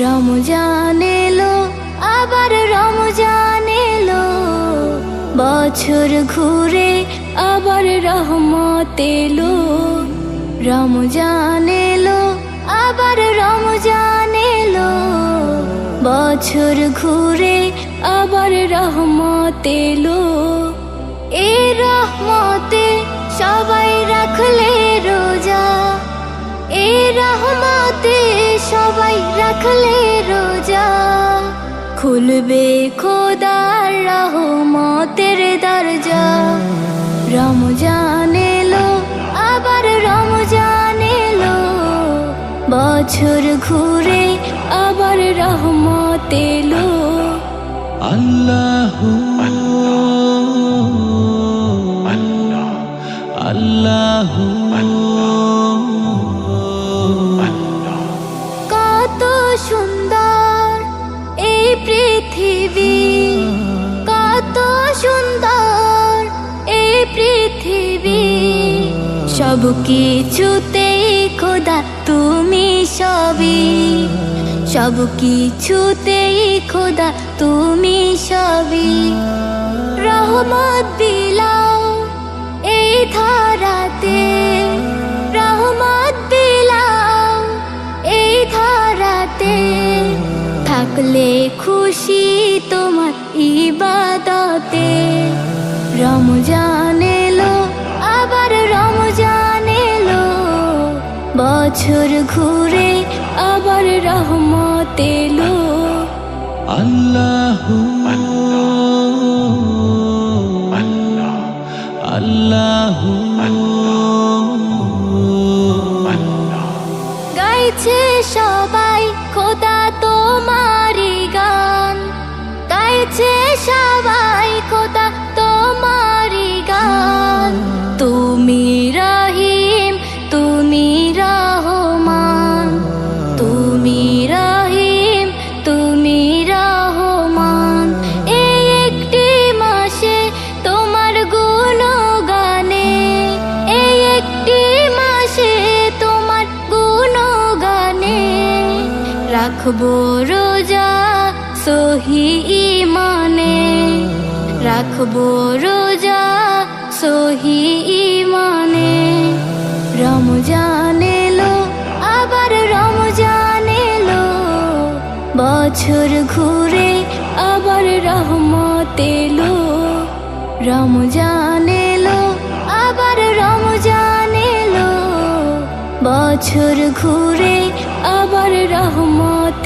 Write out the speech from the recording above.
রমজান এলো, আবার রমজান এলো, বছর ঘুরে আবার রহমত এলো। রমজান এলো, আবার রমজান এলো, বছর ঘুরে আবার রহমত এলো। এই রহমতে সবাই রাখলে রোজা, এই রহমতে সবাই রাখলে রোজা। খুলবে খোদার রহমতের দরজা। রমজান এলো, আবার রমজান এলো, বছর ঘুরে আবার রহমত এলো। আল্লাহু আল্লাহু কত সুন্দর এই পৃথিবী, কত সুন্দর এই পৃথিবী। সব কিছুতেই খোদা তুমি সবই, সব কিছুতেই খোদা তুমি সবই। রহমত বিলাও এই ধরাতে, রহমত বিলাও এই ধরাতে। থাকলে খুশি তোমার ইবাদতে। রমজান এলো, আবার রমজান এলো, বছর ঘুরে আবার রহমত এলো। আল্লাহু আল্লাহু গাইছে সবাই খোদা তোমারি গান, গাইছে সবাই খোদা তোমারি গান। তুমি রহিম, তুমি রহমান, তুমি রহিম, তুমি রহমান। এই একটি মাসে তোমার গুণগানে, এই একটি মাসে তোমার গুণগানে। রাখবো রোজা সহি ইমানে, রাখবো রোজা সহি ইমানে। রমজান এলো, আবার রমজান এলো, বছর ঘুরে আবার রহমত এলো। রমজান এলো, আবার রমজান এলো, বছর ঘুরে আবার রহমত